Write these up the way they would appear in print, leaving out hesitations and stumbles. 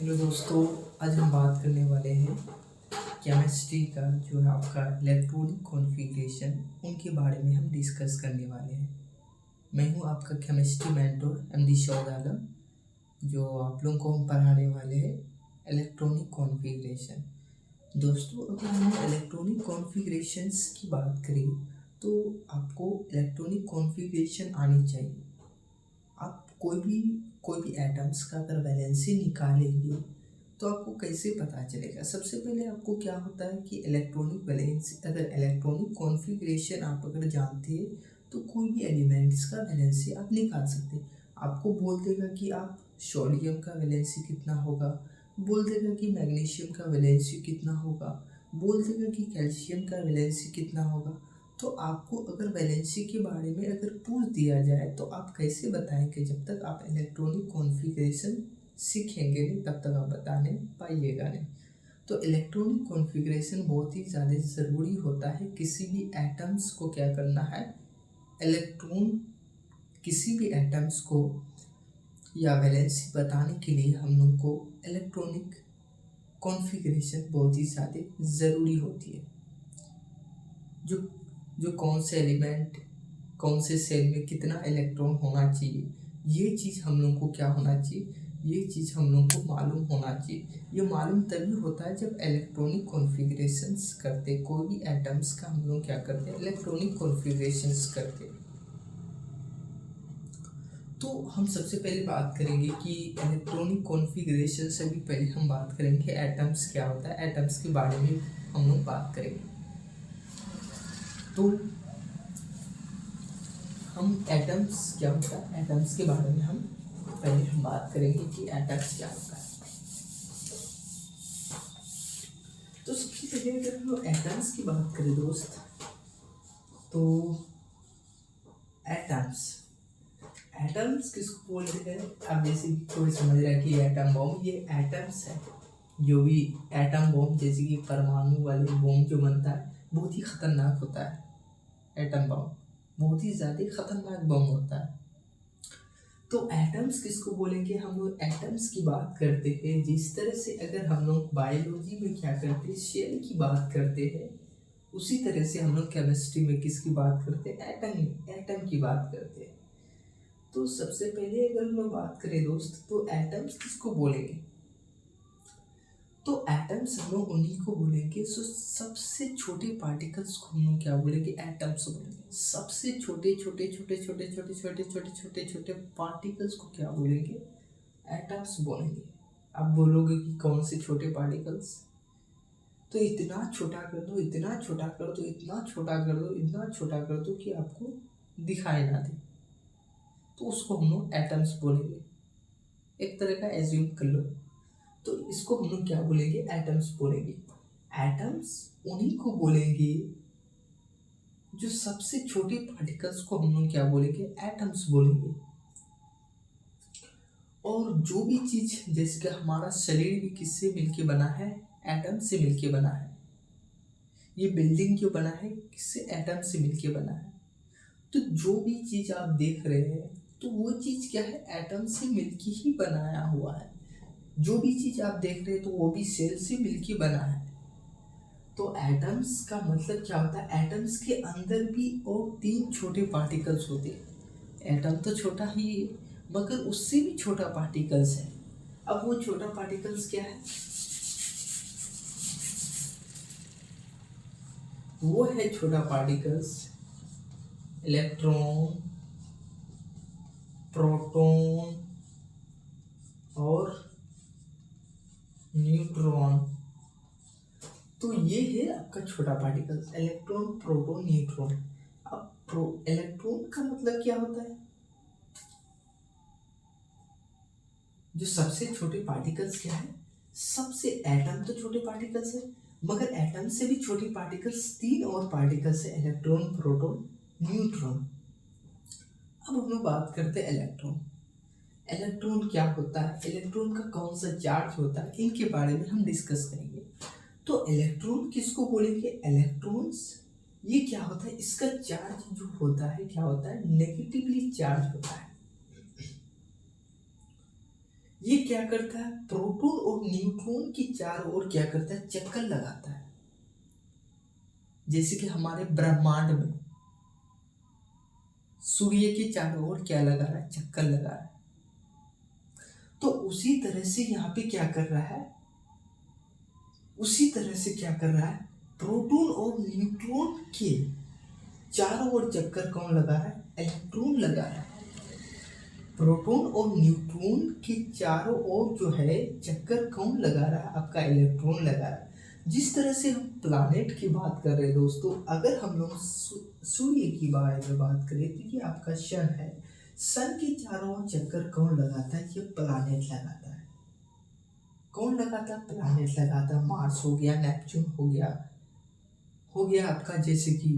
Hello दोस्तों, आज हम बात करने वाले हैं केमिस्ट्री का जो है आपका इलेक्ट्रॉनिक कॉन्फ़िगरेशन, उनके बारे में हम डिस्कस करने वाले हैं। मैं हूं आपका केमिस्ट्री मेंटर एमडी शौद आलम, जो आप लोगों को हम पढ़ाने वाले हैं इलेक्ट्रॉनिक कॉन्फ़िगरेशन। दोस्तों, अगर हम इलेक्ट्रॉनिक कॉन्फ़िगरेशंस की बात करें तो आपको इलेक्ट्रॉनिक कॉन्फ़िगरेशन आनी चाहिए। आप कोई भी एटम्स का अगर वैलेंसी निकालेंगे तो आपको कैसे पता चलेगा? सबसे पहले आपको क्या होता है कि इलेक्ट्रॉनिक वैलेंसी, अगर इलेक्ट्रॉनिक कॉन्फ़िगरेशन आप अगर जानते हैं तो कोई भी एलिमेंट्स का वैलेंसी आप निकाल सकते हैं। आपको बोल देगा कि आप सोडियम का वैलेंसी कितना होगा, बोल देगा कि मैग्नीशियम का वैलेंसी कितना होगा, बोल देगा कि कैल्शियम का वैलेंसी कितना होगा। तो आपको अगर वैलेंसी के बारे में अगर पूछ दिया जाए तो आप कैसे बताएंगे? जब तक आप इलेक्ट्रॉनिक कॉन्फ़िगरेशन सीखेंगे नहीं तब तक आप बताने पाइएगा नहीं। तो इलेक्ट्रॉनिक कॉन्फ़िगरेशन बहुत ही ज़्यादा ज़रूरी होता है। किसी भी एटम्स को क्या करना है, किसी भी एटम्स को या वैलेंसी बताने के लिए हम लोग को इलेक्ट्रॉनिक कॉन्फ़िगरेशन बहुत ही ज़्यादा ज़रूरी होती है। जो जो कौन से एलिमेंट, कौन से सेल में कितना इलेक्ट्रॉन होना चाहिए, ये चीज़ हम लोग को क्या होना चाहिए, ये चीज़ हम लोग को मालूम होना चाहिए। ये मालूम तभी होता है जब इलेक्ट्रॉनिक कॉन्फ़िगरेशंस करते, कोई भी एटम्स का हम लोग क्या करते हैं, इलेक्ट्रॉनिक कॉन्फ़िगरेशंस करते। तो हम सबसे पहले बात करेंगे कि इलेक्ट्रॉनिक कॉन्फ़िगरेशन से भी पहले हम बात करेंगे एटम्स क्या होता है, एटम्स के बारे में हम लोग बात करेंगे। तो हम एटम्स क्या होता है, एटम्स के बारे में हम पहले हम बात करेंगे कि एटम्स क्या होता है। तो सबसे पहले अगर हम एटम्स की बात करें दोस्त, तो एटम्स एटम्स किसको बोलते हैं? अब जैसे कोई समझ रहा है कि एटम बॉम्ब, ये एटम्स है। जो भी एटम बॉम्ब जैसे कि परमाणु वाले बॉम्ब जो बनता है बहुत ही खतरनाक होता है। एटम बॉम्ब बहुत ही ज़्यादा खतरनाक बम होता है। तो एटम्स किसको बोलेंगे? हम लोग एटम्स की बात करते हैं जिस तरह से अगर हम लोग बायोलॉजी में क्या करते हैं, सेल की बात करते हैं, उसी तरह से हम लोग केमिस्ट्री में किसकी बात करते हैं, एटम की बात करते हैं। तो सबसे पहले अगर हम लोग बात करें दोस्त, तो एटम्स किसको बोलेंगे? तो एटम्स हम लोग उन्हीं को बोलेंगे जो सबसे छोटे पार्टिकल्स को हम लोग क्या बोलेंगे, एटम्स बोलेंगे। सबसे छोटे छोटे छोटे छोटे छोटे छोटे छोटे छोटे छोटे पार्टिकल्स को क्या बोलेंगे, एटम्स बोलेंगे। अब बोलोगे कि कौन से छोटे पार्टिकल्स? तो इतना छोटा कर दो, इतना छोटा कर दो, इतना छोटा कर दो, इतना छोटा कर दो कि आपको दिखाई ना दे, तो उसको हम लोग एटम्स बोलेंगे। एक तरह का एज्यूम कर लो। तो इसको हम लोग क्या बोलेंगे, एटम्स बोलेंगे। एटम्स उन्हीं को बोलेंगे जो सबसे छोटे पार्टिकल्स को हम लोग क्या बोलेंगे, एटम्स बोलेंगे। और जो भी चीज, जैसे कि हमारा शरीर भी किससे मिलके बना है, एटम से मिलके बना है। ये बिल्डिंग जो बना है किससे, एटम से मिलके बना है। तो जो भी चीज आप देख रहे हैं तो वो चीज क्या है, एटम से मिलके ही बनाया हुआ है। जो भी चीज आप देख रहे हैं तो वो भी सेल से मिलके बना है। तो एटम्स का मतलब क्या होता है, एटम्स के अंदर भी और 3 छोटे पार्टिकल्स होते हैं। एटम तो छोटा ही है मगर उससे भी छोटा पार्टिकल्स है। अब वो छोटा पार्टिकल्स क्या है, वो है छोटा पार्टिकल्स इलेक्ट्रॉन, प्रोटॉन और न्यूट्रॉन। तो ये है आपका छोटा पार्टिकल, इलेक्ट्रॉन, प्रोटॉन, न्यूट्रॉन। अब इलेक्ट्रॉन का मतलब क्या होता है, जो सबसे छोटे पार्टिकल्स क्या है, सबसे एटम तो छोटे पार्टिकल्स है मगर एटम से भी छोटे पार्टिकल्स 3 और पार्टिकल्स है, इलेक्ट्रॉन, प्रोटॉन, न्यूट्रॉन। अब हम लोग बात करते हैं इलेक्ट्रॉन। इलेक्ट्रॉन क्या होता है, इलेक्ट्रॉन का कौन सा चार्ज होता है, इनके बारे में हम डिस्कस करेंगे। तो इलेक्ट्रॉन किसको बोलेंगे, इलेक्ट्रॉन्स। ये क्या होता है, इसका चार्ज जो होता है क्या होता है, नेगेटिवली चार्ज होता है। ये क्या करता है, प्रोटॉन और न्यूट्रॉन की चारों ओर क्या करता है, चक्कर लगाता है। जैसे कि हमारे ब्रह्मांड में सूर्य के चारों ओर क्या लगा रहा है, चक्कर लगा रहा है। तो उसी तरह से यहाँ पे क्या कर रहा है, उसी तरह से क्या कर रहा है, प्रोटॉन और न्यूट्रॉन के चारों ओर चक्कर कौन लगा रहा है, इलेक्ट्रॉन लगा रहा है। प्रोटॉन और न्यूट्रॉन के चारों ओर जो है चक्कर कौन लगा रहा है, आपका इलेक्ट्रॉन लगा रहा है। जिस तरह से हम प्लैनेट की बात कर रहे हैं दोस्तों, अगर हम लोग सूर्य की बारे में बात करें तो ये आपका सन है। सन के चारों ओर चक्कर कौन लगाता है, ये प्लैनेट लगाता है। कौन लगाता है, प्लैनेट लगाता है। मार्स हो गया, नेपच्यून हो गया आपका जैसे कि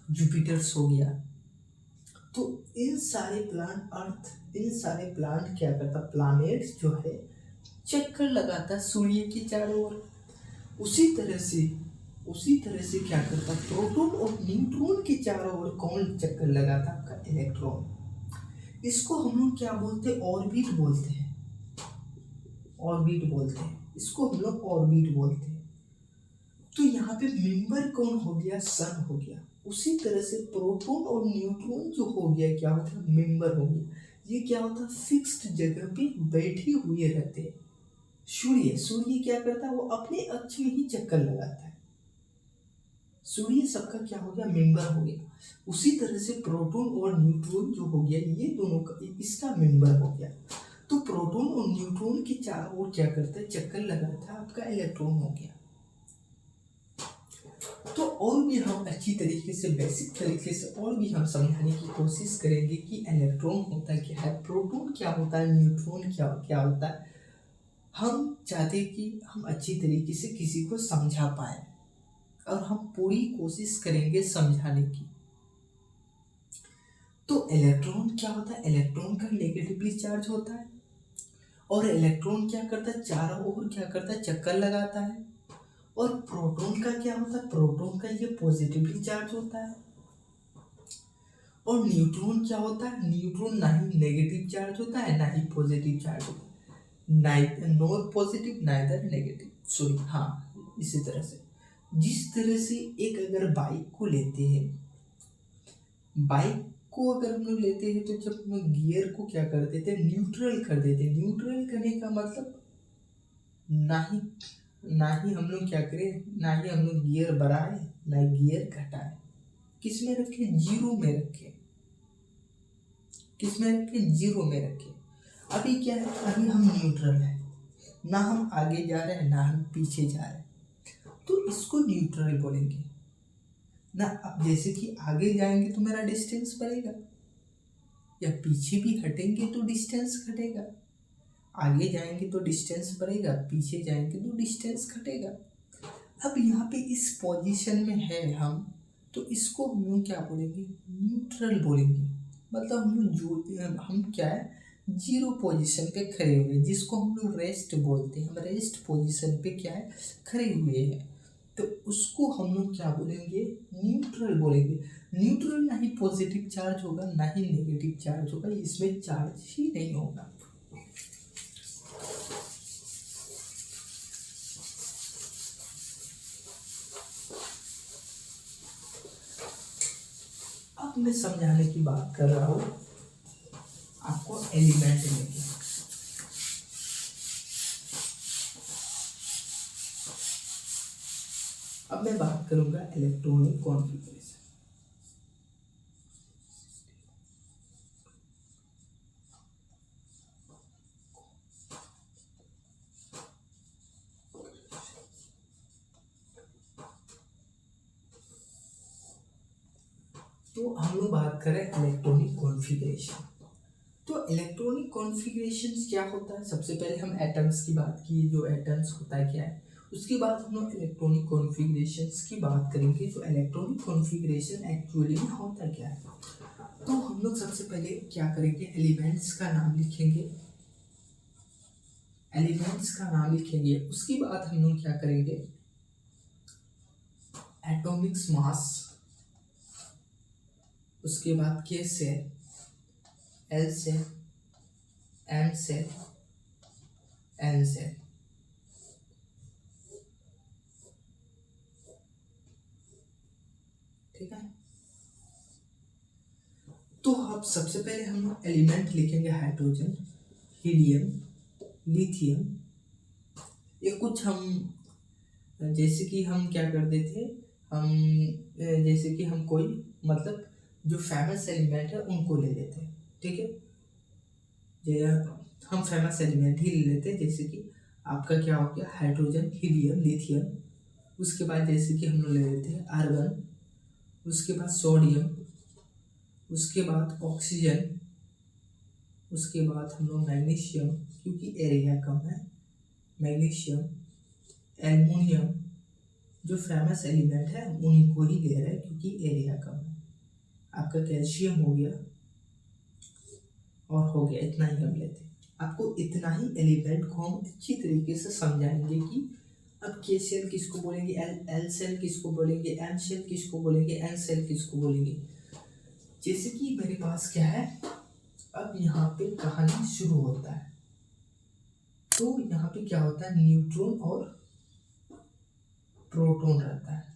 जुपिटर्स हो गया। तो इन सारे प्लांट अर्थ, इन सारे प्लांट क्या करता, प्लैनेट्स जो है चक्कर लगाता सूर्य के चारों ओर। उसी तरह से क्या करता, प्रोटॉन और न्यूट्रॉन के चारों ओर कौन चक्कर लगाता, आपका इलेक्ट्रॉन। इसको हम लोग क्या बोलते हैं, ऑर्बिट बोलते हैं। ऑर्बिट बोलते हैं इसको हम लोग, ऑर्बिट बोलते हैं। तो यहाँ पे मेंबर कौन हो गया, सन हो गया। उसी तरह से प्रोटॉन और न्यूट्रॉन जो हो गया क्या होता है, मेंबर हो गया। ये क्या होता है, फिक्स्ड जगह पे बैठे हुए रहते हैं। सूर्य क्या करता है, वो अपने अक्ष में ही चक्कर लगाता है। सूर्य सबका क्या हो गया, मेंबर हो गया। उसी तरह से प्रोटॉन और न्यूट्रॉन जो हो गया, ये दोनों का इसका मेंबर हो गया। तो प्रोटॉन और न्यूट्रॉन के चारों ओर क्या करता है, चक्कर लगाता है, आपका इलेक्ट्रॉन हो गया। तो और भी हम अच्छी तरीके से, बेसिक तरीके से और भी हम समझाने की कोशिश करेंगे कि इलेक्ट्रॉन होता क्या है, प्रोटॉन क्या होता है, न्यूट्रॉन क्या होता है। हम चाहते हैं कि हम अच्छी तरीके से किसी को समझा पाए, और हम पूरी कोशिश करेंगे समझाने की। तो इलेक्ट्रॉन क्या होता है, इलेक्ट्रॉन का नेगेटिवली चार्ज होता है, और इलेक्ट्रॉन क्या करता है, चारों ओर क्या करता है, चक्कर लगाता है। और प्रोटॉन का क्या होता है, प्रोटॉन का ये पॉजिटिवली चार्ज होता है। और न्यूट्रॉन क्या होता है, न्यूट्रॉन ना ही नेगेटिव चार्ज होता है ना ही पॉजिटिव चार्ज होता है, neither not positive neither negative, sorry हाँ। इसी तरह से, जिस तरह से एक अगर बाइक को लेते हैं, बाइक को अगर हम लोग लेते हैं तो जब हम गियर को क्या कर देते हैं, न्यूट्रल कर देते हैं। न्यूट्रल करने का मतलब ना ही हम लोग क्या करें, ना ही हम लोग गियर बढ़ाए ना गियर घटाए। किस में रखे, जीरो में रखे। किस में रखे, जीरो में रखे। अभी क्या है, अभी हम न्यूट्रल है, ना हम आगे जा रहे हैं ना हम पीछे जा रहे हैं, तो इसको न्यूट्रल बोलेंगे ना। अब जैसे कि आगे जाएंगे तो मेरा डिस्टेंस बढ़ेगा, या पीछे भी हटेंगे तो डिस्टेंस घटेगा। आगे जाएंगे तो डिस्टेंस बढ़ेगा, पीछे जाएंगे तो डिस्टेंस घटेगा। अब यहाँ पे इस पोजीशन में है हम, तो इसको हम लोग क्या बोलेंगे, न्यूट्रल बोलेंगे। मतलब हम क्या है, जीरो पोजीशन पे खड़े हुए, जिसको हम लोग रेस्ट बोलते हैं। हम रेस्ट पोजीशन पे क्या है, खड़े हुए हैं, तो उसको हम लोग क्या बोलेंगे, न्यूट्रल बोलेंगे। न्यूट्रल ना ही पॉजिटिव चार्ज होगा ना ही नेगेटिव चार्ज होगा, इसमें चार्ज ही नहीं होगा। अब मैं समझाने की बात कर रहा हूँ आपको एलिमेंट लेके। अब मैं बात करूंगा इलेक्ट्रॉनिक कॉन्फ़िगरेशन। तो हम लोग बात करें इलेक्ट्रॉनिक कॉन्फ़िगरेशन। तो इलेक्ट्रॉनिक कॉन्फ़िगरेशन क्या होता है, सबसे पहले हम एटम्स की बात की, जो एटम्स होता है क्या है। उसके बाद हम लोग इलेक्ट्रॉनिक कॉन्फ़िगरेशंस की बात करेंगे। तो इलेक्ट्रॉनिक कॉन्फ़िगरेशन एक्चुअली में होता क्या है, तो हम लोग सबसे पहले क्या करेंगे, एलिमेंट्स का नाम लिखेंगे। एलिमेंट्स का नाम लिखेंगे, उसके बाद हम लोग क्या करेंगे, एटॉमिक्स मास, उसके बाद K shell, L shell, M shell, N shell. ठीक है, तो अब सबसे पहले हम एलिमेंट लिखेंगे हाइड्रोजन, हीलियम, लिथियम। ये कुछ हम जैसे कि हम क्या करते थे, हम जैसे कि हम कोई मतलब जो फेमस एलिमेंट है उनको ले लेते हैं। ठीक है, हम फेमस एलिमेंट ही ले लेते हैं, जैसे कि आपका क्या हो गया, हाइड्रोजन, हीलियम, लिथियम। उसके बाद जैसे कि हम लोग ले लेते हैं आर्गन, उसके बाद सोडियम, उसके बाद ऑक्सीजन, उसके बाद हम लोग मैग्नीशियम, क्योंकि एरिया कम है, मैग्नीशियम, एल्युमिनियम। जो फेमस एलिमेंट है उन्हीं को ही ले रहे हैं क्योंकि एरिया कम है। आपका कैल्शियम हो गया और हो गया, इतना ही हम लेते हैं। आपको इतना ही एलिमेंट को हम अच्छी तरीके से समझाएंगे कि अब के सेल किसको बोलेंगे, एल सेल किसको बोलेंगे, एम सेल किसको बोलेंगे, एन सेल किसको बोलेंगे। जैसे कि मेरे पास क्या है, अब यहाँ पे कहानी शुरू होता है। तो यहाँ पे क्या होता है, न्यूट्रॉन और प्रोटॉन रहता है।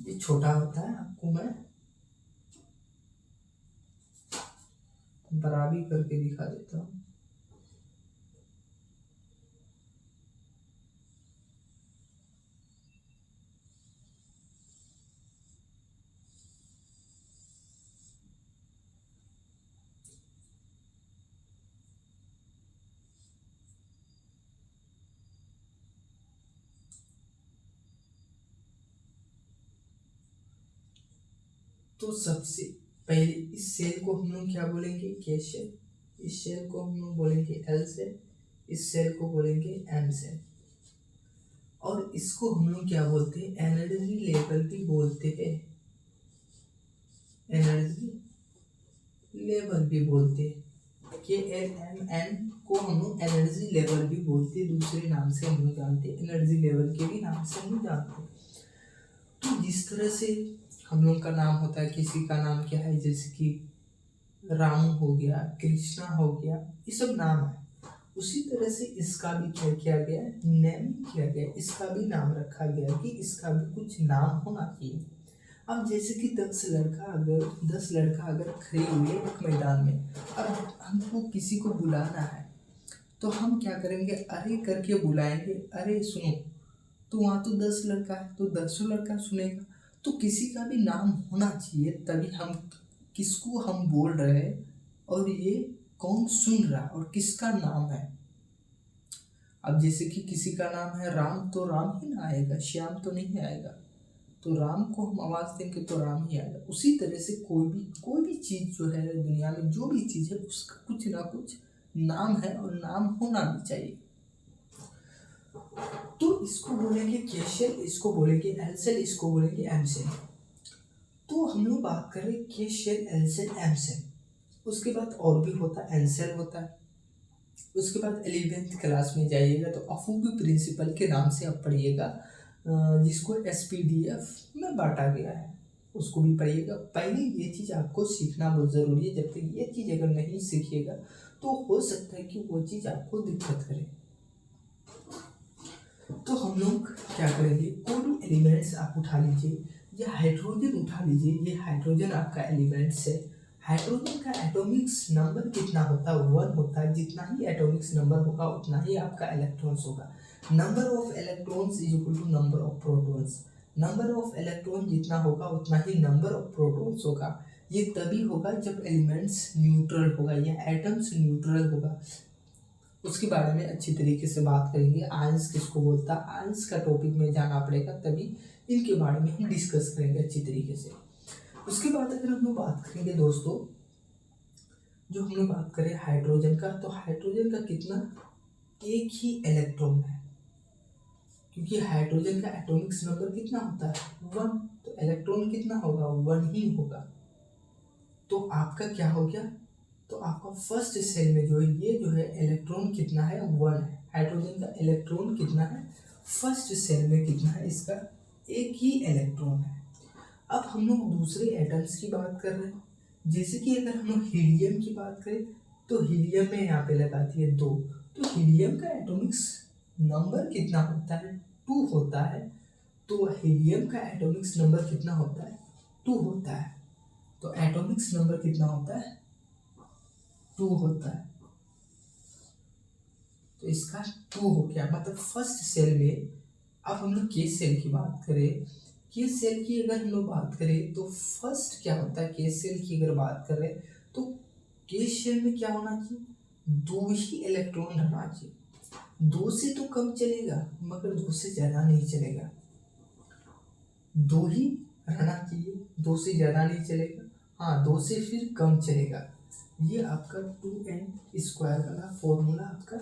ये छोटा होता है, आपको मैं बराबरी करके दिखा देता हूँ। तो सबसे पहले इस सेल को हम लोग क्या बोलेंगे, के सेल। इस सेल को हम लोग बोलेंगे एल सेल, इस सेल को बोलेंगे एम सेल। और इसको हम लोग क्या बोलते हैं, एनर्जी लेवल भी बोलते हैं, एनर्जी लेवल भी बोलते हैं। के एल एम एन को हम लोग एनर्जी लेवल भी बोलते हैं, दूसरे नाम से हम लोग जानते हैं, एनर्जी लेवल के भी नाम से हम लोग जानते हैं। तो जिस तरह से हम लोग का नाम होता है, किसी का नाम क्या है, जैसे कि राम हो गया, कृष्णा हो गया, ये सब नाम है। उसी तरह से इसका भी क्या किया गया, नेम किया गया, इसका भी नाम रखा गया कि इसका भी कुछ नाम होना चाहिए। अब जैसे कि 10 लड़का अगर खड़े हुए एक मैदान में, अब हमको किसी को बुलाना है तो हम क्या करेंगे, अरे करके बुलाएंगे, अरे सुनो। तो वहाँ तो 10 लड़का है तो 10 लड़का सुनेगा। तो किसी का भी नाम होना चाहिए, तभी हम किसको हम बोल रहे हैं और ये कौन सुन रहा और किसका नाम है। अब जैसे कि किसी का नाम है राम, तो राम ही ना आएगा, श्याम तो नहीं आएगा। तो राम को हम आवाज देंगे तो राम ही आएगा। उसी तरह से कोई भी चीज जो है दुनिया में, जो भी चीज है उसका कुछ ना कुछ नाम है और नाम होना भी चाहिए। तो इसको बोलेंगे के सेल, इसको बोलेंगे एल सेल, इसको बोलेंगे एम सेल। तो हम लोग बात करें K shell, L shell, M shell. उसके बाद और भी होता है, एन सेल होता है। उसके बाद 11th क्लास में जाइएगा तो अफूगी प्रिंसिपल के नाम से आप पढ़िएगा, जिसको SPDF में बांटा गया है, उसको भी पढ़िएगा। पहले ये चीज़ आपको सीखना बहुत ज़रूरी है। जब तक ये चीज़ अगर नहीं सीखिएगा तो हो सकता है कि वो चीज़ आपको दिक्कत करे। तो हम लोग क्या करेंगे, कोई भी एलिमेंट्स आप उठा लीजिए, या हाइड्रोजन उठा लीजिए। ये हाइड्रोजन आपका एलिमेंट्स है। हाइड्रोजन का एटॉमिक्स नंबर कितना होता है, 1 होता है। जितना ही एटॉमिक्स नंबर होगा उतना ही आपका इलेक्ट्रॉन्स होगा। Number of electrons is equal to number of protons. Number of electron जितना होगा उतना ही नंबर ऑफ प्रोटॉन्स होगा। ये तभी होगा जब एलिमेंट्स न्यूट्रल होगा या एटम्स न्यूट्रल होगा। उसके बारे में अच्छी तरीके से बात करेंगे। आयंस किसको बोलता है, आयंस का टॉपिक में जाना पड़ेगा, तभी इनके बारे में हम डिस्कस करेंगे अच्छी तरीके से। उसके बाद अगर हम लोग बात करेंगे दोस्तों, जो हमने बात करें हाइड्रोजन का, तो हाइड्रोजन का कितना, एक ही इलेक्ट्रॉन है, क्योंकि हाइड्रोजन का एटॉमिक्स नंबर कितना होता है, 1। तो इलेक्ट्रॉन कितना होगा, 1 ही होगा। तो आपका क्या हो गया, तो आपका फर्स्ट सेल में जो है ये जो है इलेक्ट्रॉन कितना है, 1 है। हाइड्रोजन का इलेक्ट्रॉन कितना है, फर्स्ट सेल में कितना है, इसका एक ही इलेक्ट्रॉन है। अब हम लोग दूसरे एटम्स की बात कर रहे हैं। जैसे कि अगर हम लोग हीलियम की बात करें, तो हीलियम में यहाँ पे लगाती है 2। तो हीलियम का एटॉमिक नंबर कितना होता है? 2 होता है। तो हीलियम का एटॉमिक नंबर कितना होता है? 2 होता है। तो एटॉमिक नंबर कितना होता है? 2 होता है। तो इसका 2 हो गया, मतलब फर्स्ट सेल में। अब हम लोग केस सेल की बात करें, केस सेल की अगर हम लोग बात करें तो फर्स्ट क्या होता है? केस सेल की अगर बात करें तो केस सेल में क्या होना चाहिए? 2 ही इलेक्ट्रॉन रहना चाहिए। 2 से तो कम चलेगा मगर 2 से ज्यादा नहीं चलेगा। 2 ही रहना चाहिए, 2 से ज्यादा नहीं चलेगा। हाँ, 2 से फिर कम चलेगा। ये आपका 2n² वाला फॉर्मूला आपका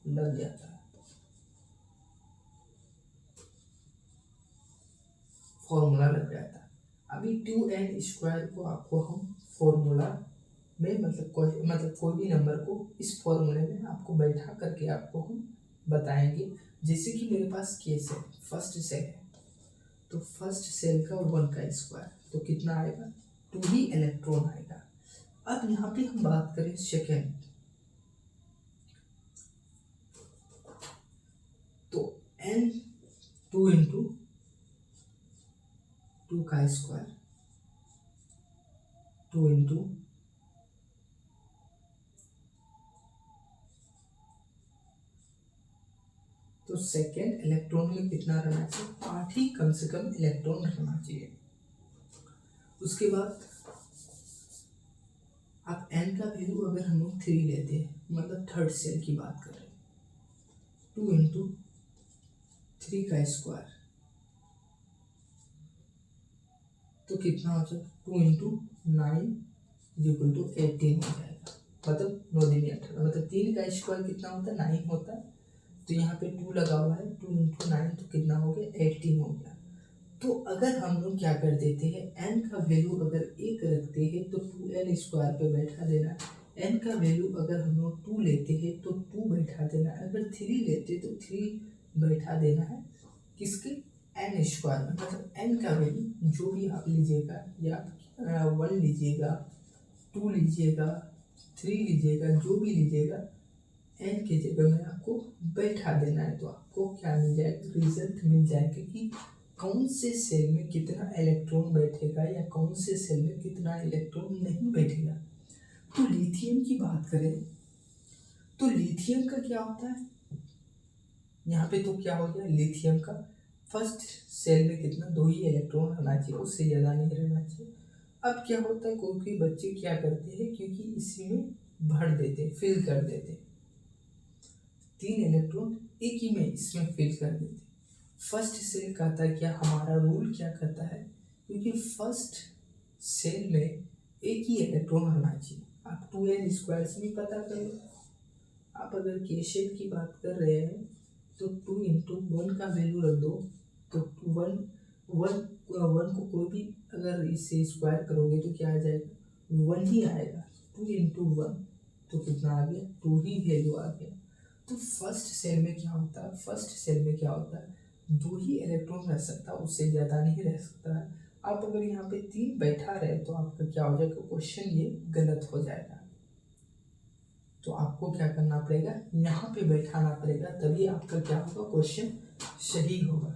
लग जाता है। फॉर्मूला लग जाता है। अभी 2n² को आपको हम फॉर्मूला में मतलब कोई भी नंबर को इस फॉर्मूले में आपको बैठा करके आपको हम बताएंगे। जैसे कि मेरे पास केस है, फर्स्ट सेल है, तो फर्स्ट सेल का 1 का स्क्वायर तो कितना आएगा? 2 ही इलेक्ट्रॉन आएगा। अब यहाँ पे हम बात करें सेकेंड, तो n 2 इंटू 2 का स्क्वायर 2 इंटू तो सेकेंड इलेक्ट्रॉन में कितना रहना चाहिए? 8 ही कम से कम इलेक्ट्रॉन रहना चाहिए। उसके बाद आप n का वैल्यू अगर हम लोग 3 लेते हैं, मतलब थर्ड सेल की बात कर रहे हैं, 2 इंटू 3 का स्क्वायर तो कितना हो जाएगा? 2 इंटू 9 इक्वल टू 18 हो जाएगा। मतलब 9 दिन 18, मतलब 3 का स्क्वायर कितना होता है? 9 होता है। तो यहाँ पे 2 लगा हुआ है, 2 इंटू 9 तो कितना हो गया? 18 हो गया। तो अगर हम लोग क्या कर देते हैं, n का वैल्यू अगर 1 रखते हैं तो 2n² पे बैठा देना। n का वैल्यू अगर हम लोग 2 लेते हैं तो 2 बैठा देना। अगर 3 लेते तो 3 बैठा देना है किसके? n² में। मतलब n का वैल्यू जो भी आप लीजिएगा, या 1 लीजिएगा, 2 लीजिएगा, 3 लीजिएगा, जो भी लीजिएगा, n की जगह में आपको बैठा देना है। तो आपको क्या मिल जाएगा? रिजल्ट मिल जाएगा कि कौन से सेल में कितना इलेक्ट्रॉन बैठेगा या कौन से सेल में कितना इलेक्ट्रॉन नहीं बैठेगा। तो लिथियम की बात करें तो लिथियम का क्या होता है? यहाँ पे तो क्या हो गया? लिथियम का फर्स्ट सेल में कितना? 2 ही इलेक्ट्रॉन रहना चाहिए, उससे ज़्यादा नहीं रहना चाहिए। अब क्या होता है, कोई बच्चे क्या करते हैं, क्योंकि इसी में भर देते, फिल कर देते, 3 इलेक्ट्रॉन एक ही में इसमें फिल कर देते। फर्स्ट सेल कहता है क्या? हमारा रूल क्या कहता है, क्योंकि फर्स्ट सेल में एक ही इलेक्ट्रॉन रहना चाहिए। आप 2n² से भी पता कर लो। आप अगर के सेल की बात कर रहे हैं तो 2 इंटू 1 का वैल्यू रख दो, तो 1 को कोई भी अगर इससे स्क्वायर करोगे तो क्या आ जाएगा? 1 ही आएगा। 2 इंटू 1 तो कितना आ गया? 2 ही वैल्यू आ गया। तो फर्स्ट सेल में क्या होता है? फर्स्ट सेल में क्या होता है? 2 ही इलेक्ट्रॉन रह सकता है, उससे ज़्यादा नहीं रह सकता है। आप अगर यहाँ पे 3 बैठा रहे तो आपका क्या हो जाएगा? क्वेश्चन ये गलत हो जाएगा। तो आपको क्या करना पड़ेगा? यहाँ पे बैठाना पड़ेगा, तभी आपका क्या होगा? क्वेश्चन सही होगा।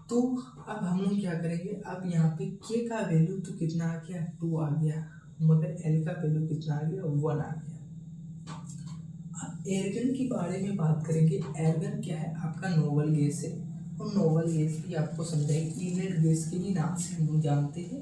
तो अब हम लोग क्या करेंगे? अब यहाँ पे के का वैल्यू तो कितना आ गया? 2 आ गया, मगर एल का वैल्यू कितना आ गया? 1 आ गया। अब एर्गन के बारे में बात करेंगे। एर्गन क्या है? आपका नोबल गैस है, और नोबल गैस भी आपको समझाएंगे। इनर्ट गैस के भी नाम से हम लोग जानते हैं।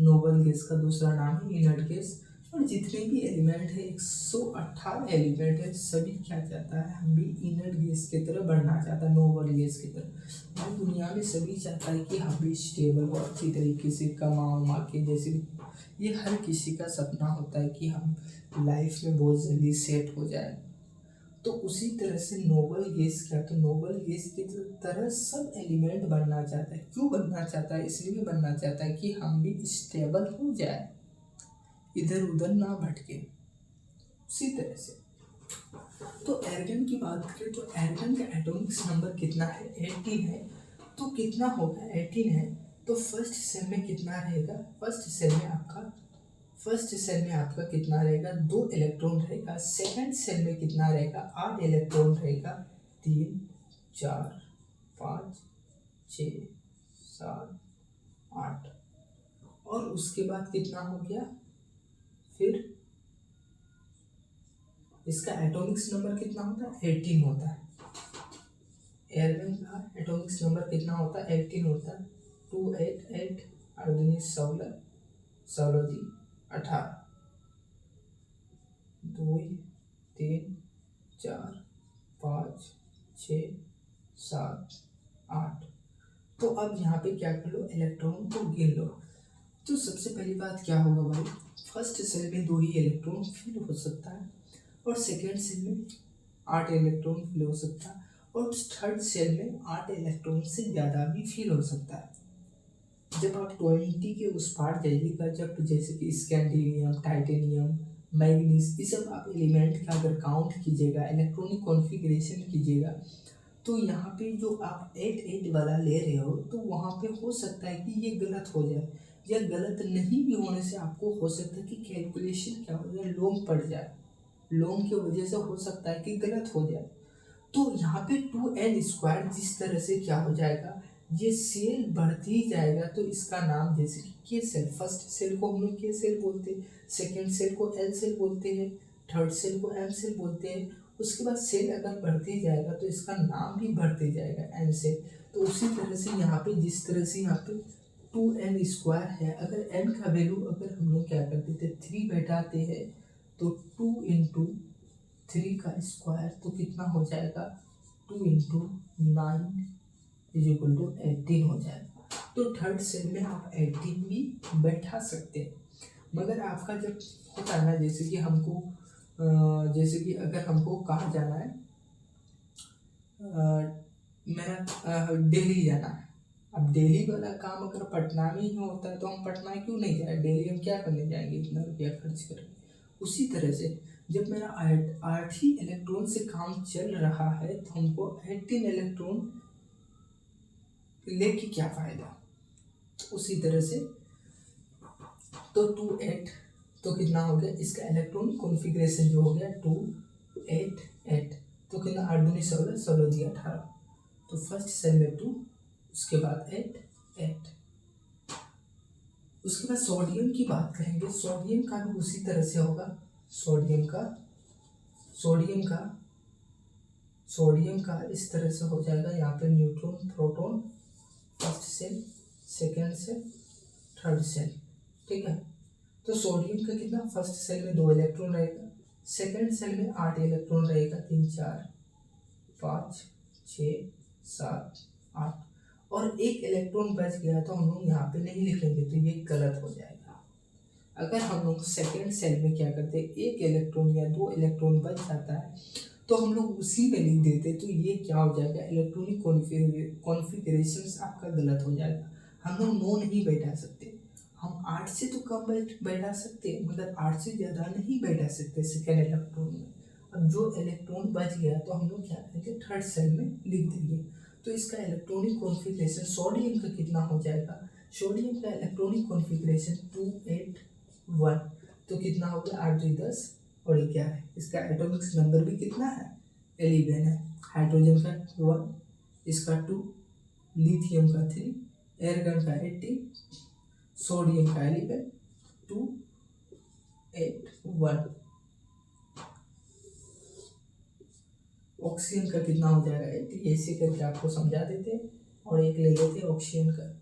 नोबल गैस का दूसरा नाम है इनर्ट गैस। और जितने भी एलिमेंट है, 118 एलिमेंट है, सभी क्या चाहता है? हम भी इनर्ट गैस की तरह बढ़ना चाहता है, नोबल गैस की तरह। और दुनिया में सभी चाहता है कि हम भी स्टेबल और अच्छी तरीके से कमा उमा के, जैसे ये हर किसी का सपना होता है कि हम लाइफ में बहुत जल्दी सेट हो जाए। तो उसी तरह से नोबल गैस क्या? तो नोबल गैस की तरह सब एलिमेंट बनना चाहता है। क्यों बनना चाहता है? इसलिए बनना चाहता है कि हम भी स्टेबल हो जाए, इधर उधर ना भटके। उसी तरह से तो एर्गन की बात करें तो एर्गन का एटॉमिक नंबर कितना है? 18 है। तो कितना होगा? 18 है तो फर्स्ट सेल में कितना रहेगा? फर्स्ट सेल में आपका फर्स्ट सेल में आपका कितना रहेगा, 2 इलेक्ट्रॉन रहेगा। सेकंड सेल में कितना रहेगा, 8 इलेक्ट्रॉन रहेगा। 3 4 5 6 7 8। और उसके बाद कितना हो गया, फिर इसका एटॉमिक्स नंबर कितना होता है, 18 होता है। एयरगन का एटॉमिक्स नंबर कितना होता है, 18 होता है। 2 8 8 8 दूनी 16, 16 जी 18, 2 3 4 5 6 7 8। तो अब यहाँ पे क्या कर लो, इलेक्ट्रॉन को गिन लो। तो सबसे पहली बात क्या होगा भाई, फर्स्ट सेल में 2 ही इलेक्ट्रॉन फिल हो सकता है, और सेकेंड सेल में 8 इलेक्ट्रॉन फिल हो सकता है, और थर्ड सेल में 8 इलेक्ट्रॉन से ज़्यादा भी फिल हो सकता है। जब आप 20 के उस पार जाइएगा, जब जैसे कि स्कैंडिनियम, टाइटेनियम, मैग्नीज, ये सब आप एलिमेंट का अगर काउंट कीजिएगा, इलेक्ट्रॉनिक कॉन्फ़िगरेशन कीजिएगा, तो यहाँ पे जो आप 8 वाला ले रहे हो, तो वहाँ पे हो सकता है कि ये गलत हो जाए, या गलत नहीं भी होने से आपको हो सकता है कि कैलकुलेशन क्या हो जाए, लॉन्ग पड़ जाए। लॉन्ग की वजह से हो सकता है कि गलत हो जाए। तो यहाँ पे 2n² जिस तरह से क्या हो जाएगा, ये सेल बढ़ती जाएगा, तो इसका नाम जैसे कि के सेल, फर्स्ट सेल को हम लोग के सेल बोलते हैं, सेकेंड सेल को एल सेल बोलते हैं, थर्ड सेल को एम सेल बोलते हैं। उसके बाद सेल अगर बढ़ते जाएगा तो इसका नाम भी बढ़ते जाएगा, एन सेल। तो उसी तरह से यहाँ पे जिस तरह से यहाँ पे 2n² है, अगर n का वैल्यू अगर हम लोग क्या करते थे, 3 बैठाते हैं, तो 2 × 3 का स्क्वायर तो कितना हो जाएगा, 2 × 9 = 18 हो जाएगा। तो थर्ड सेल में आप 18 भी बैठा सकते हैं। मगर आपका जब होता है ना, जैसे कि हमको जैसे कि अगर हमको कहाँ जाना है, मेरा दिल्ली जाना है। अब दिल्ली वाला काम अगर पटना में ही होता है तो हम पटना क्यों नहीं जाए, दिल्ली हम क्या करने जाएंगे इतना रुपया खर्च करके। उसी तरह से जब मेरा 8 ही इलेक्ट्रॉन से काम चल रहा है, तो हमको 18 इलेक्ट्रॉन लेके क्या फायदा। उसी तरह से तो 2 8, तो कितना हो गया, इसका इलेक्ट्रॉन कॉन्फ़िगरेशन जो हो गया 2 8 8, तो कितना 8 दूनी 16, 16 जी 18। तो फर्स्ट सेल में 2, उसके बाद 8 8। उसके बाद सोडियम की बात करेंगे, सोडियम का भी उसी तरह से होगा। सोडियम का इस तरह से हो जाएगा, यहाँ पे neutron proton, first shell, second shell, third shell, ठीक है। तो सोडियम का कितना, फर्स्ट सेल में 2 इलेक्ट्रॉन रहेगा, सेकेंड सेल में 8 इलेक्ट्रॉन रहेगा, 3 4 5 6 7 8, और 1 इलेक्ट्रॉन बच गया, तो हम लोग यहाँ पे नहीं लिखेंगे, तो ये गलत हो जाएगा। अगर हम लोग सेकेंड सेल में क्या करते हैं, 1 इलेक्ट्रॉन या 2 इलेक्ट्रॉन बच जाता है, तो हम लोग उसी में लिख देते, तो ये क्या हो जाएगा, इलेक्ट्रॉनिक कॉन्फ़िगरेशन आपका गलत हो जाएगा। हम लोग 9 नहीं बैठा सकते, हम 8 से तो कम बैठा सकते हैं, मगर 8 से ज़्यादा नहीं बैठा सकते सेकेंड इलेक्ट्रॉन में। अब जो इलेक्ट्रॉन बच गया तो हम लोग क्या करेंगे, थर्ड सेल में लिख देंगे। तो इसका इलेक्ट्रॉनिक कॉन्फ़िगरेशन सोडियम का कितना हो जाएगा, सोडियम का इलेक्ट्रॉनिक कॉन्फ़िगरेशन 2 8 1, तो कितना हो गया, 8 2 10, और ये क्या है, इसका एटॉमिक्स नंबर भी कितना है, 11 है। हाइड्रोजन का 1, इसका 2, लिथियम का 3, एयरगन का 18, सोडियम का 11, 2 8 1। ऑक्सीजन का कितना हो जाएगा, 80। ऐसे करके आपको समझा देते हैं, और एक ले लेते हैं ऑक्सीजन का।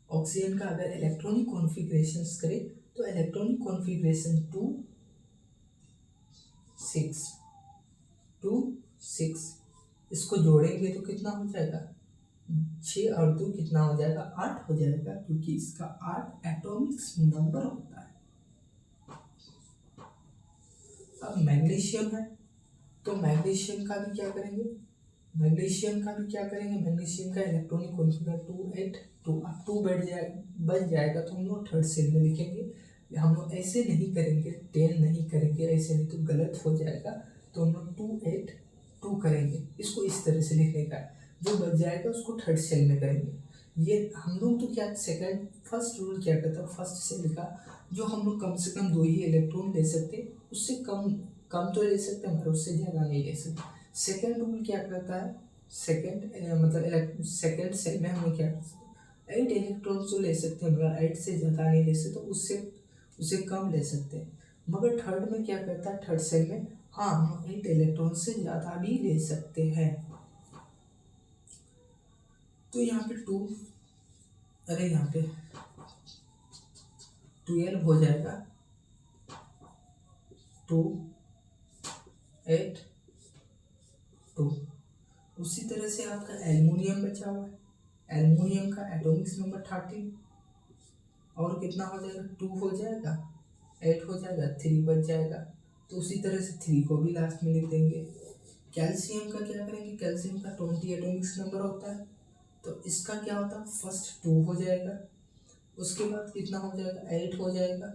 ऑक्सीजन का अगर इलेक्ट्रॉनिक कॉन्फ़िगरेशन करें, तो इलेक्ट्रॉनिक कॉन्फ़िगरेशन 2 6 2 6, इसको जोड़ेंगे तो कितना हो जाएगा, 6 और 2 कितना हो जाएगा, 8 हो जाएगा, क्योंकि इसका 8 एटॉमिक्स नंबर होता है। अब मैग्नीशियम है, तो मैग्नीशियम का भी क्या करेंगे, मैग्नीशियम का इलेक्ट्रॉनिक कॉन्फ़िगरेशन 2 8 2, अब 2 बच जाएगा, तो हम लोग थर्ड सेल में लिखेंगे। हम लोग ऐसे नहीं करेंगे, 10 नहीं करेंगे, ऐसे नहीं तो गलत हो जाएगा। तो हम लोग 2 8 2 करेंगे, इसको इस तरह से लिखने का, जो बच जाएगा उसको थर्ड सेल में करेंगे। ये हम लोग तो क्या सेकंड फर्स्ट रूल क्या कहता है, फर्स्ट सेल का जो हम लोग कम से कम 2 ही इलेक्ट्रॉन ले सकते, उससे कम कम तो ले सकते हैं मगर उससे ज़्यादा नहीं ले सकते। सेकंड रूल क्या कहता है, सेकंड मतलब सेकंड सेल में हम लोग क्या कर सकते हैं, 8 इलेक्ट्रॉन तो ले सकते हैं मगर 8 से ज़्यादा नहीं ले सकते, उससे कम ले सकते हैं। मगर थर्ड में क्या कहता है, थर्ड सेल में हाँ हम 8 इलेक्ट्रॉन से ज़्यादा भी ले सकते हैं। तो यहाँ पे 2, अरे यहाँ पे 12 हो जाएगा, 2 8 2। उसी तरह से आपका एल्युमिनियम बचा हुआ है, एल्युमिनियम का एटॉमिक नंबर 13 और कितना हो जाएगा, 2 हो जाएगा, 8 हो जाएगा, 3 बच जाएगा। तो उसी तरह से 3 को भी लास्ट में लिख देंगे। कैल्शियम का क्या करेंगे, कैल्शियम का 20 एटॉमिक नंबर होता है, तो इसका क्या होता है, फर्स्ट 2 हो जाएगा, उसके बाद कितना हो जाएगा, 8 हो जाएगा,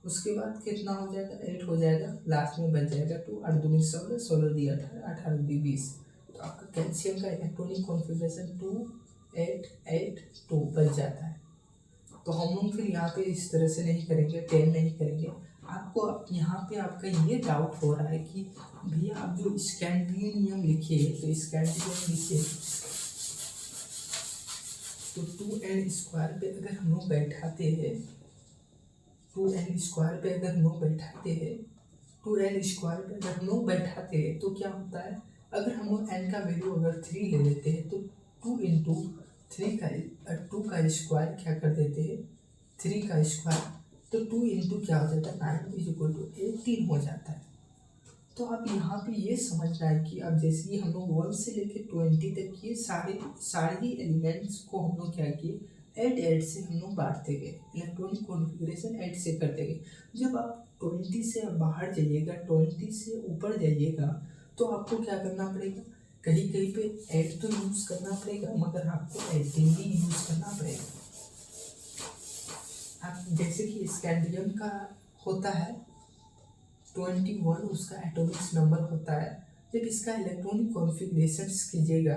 उसके बाद कितना हो जाएगा, 8 हो जाएगा, लास्ट में बच जाएगा 2, 8 दूनी 16, 16 दी 18, 18 दी 20। तो आपका कैल्शियम का इलेक्ट्रॉनिक कॉन्फ़िगरेशन 2 8 8 2 बच जाता है। तो हम लोग फिर यहाँ पे इस तरह से नहीं करेंगे, 10 नहीं करेंगे। आपको यहाँ पे आपका ये डाउट हो रहा है कि भैया आप जो स्कैंडियन नियम लिखिए, तो स्कैंडियन लिखिए तो 2n² पे अगर हम लोग बैठाते हैं, 2n² पे अगर हम लोग बैठाते हैं, 2n² पे अगर हम लोग बैठाते हैं तो क्या होता है, अगर हम लोग n का वैल्यू अगर 3 ले लेते हैं तो 2 इंटू 3 का 2 का स्क्वायर क्या कर देते हैं, 3 का स्क्वायर, तो 2 इंटू क्या हो जाता है, 9 इज इक्वल टू 18 हो जाता है। तो आप यहाँ पे ये समझना है कि अब जैसे कि हम लोग 1 से लेके 20 तक ये सारे ही एलिमेंट्स को हम लोग क्या किए, 8 से हम लोग बांटते गए, इलेक्ट्रॉनिक कॉन्फ़िगरेशन 8 से करते गए। जब आप 20 से बाहर जाइएगा, 20 से ऊपर जाइएगा, तो आपको क्या करना पड़ेगा, कहीं कहीं पे 8 तो यूज़ करना पड़ेगा मगर आपको 18 भी यूज़ करना पड़ेगा। आप जैसे कि स्कैंडियम का होता है 21, उसका एटॉमिक नंबर होता है। जब इसका इलेक्ट्रॉनिक कॉन्फ़िगरेशन कीजिएगा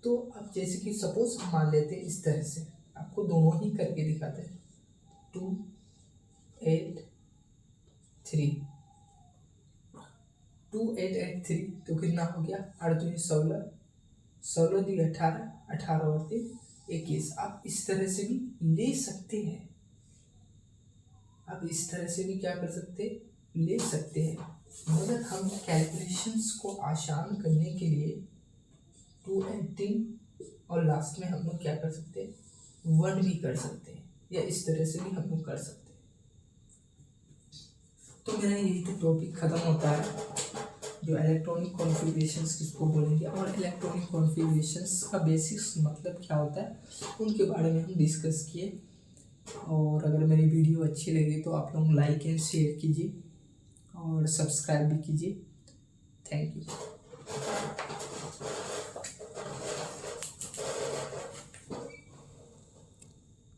तो अब जैसे कि सपोज हम मान लेते हैं इस तरह से, आपको दोनों ही करके दिखाते हैं, 2 8 3, 2 8 8 3, तो कितना हो गया, 8 दूनी 16, 16 दी 18, 18 और 3 21। आप इस तरह से भी ले सकते हैं, आप इस तरह से भी क्या कर सकते हैं, ले सकते हैं। मगर हम कैलकुलेशंस को आसान करने के लिए 218 और लास्ट में हम लोग क्या कर सकते हैं, 1 भी कर सकते हैं, या इस तरह से भी हम लोग कर सकते हैं। तो मेरा यही तो टॉपिक ख़त्म होता है, जो इलेक्ट्रॉनिक कॉन्फ़िगरेशंस किसको बोलेंगे और इलेक्ट्रॉनिक कॉन्फ़िगरेशंस का बेसिक्स मतलब क्या होता है, उनके बारे में हम डिस्कस किए। और अगर मेरी वीडियो अच्छी लगी तो आप लोग लाइक एंड शेयर कीजिए और सब्सक्राइब भी कीजिए। Thank you.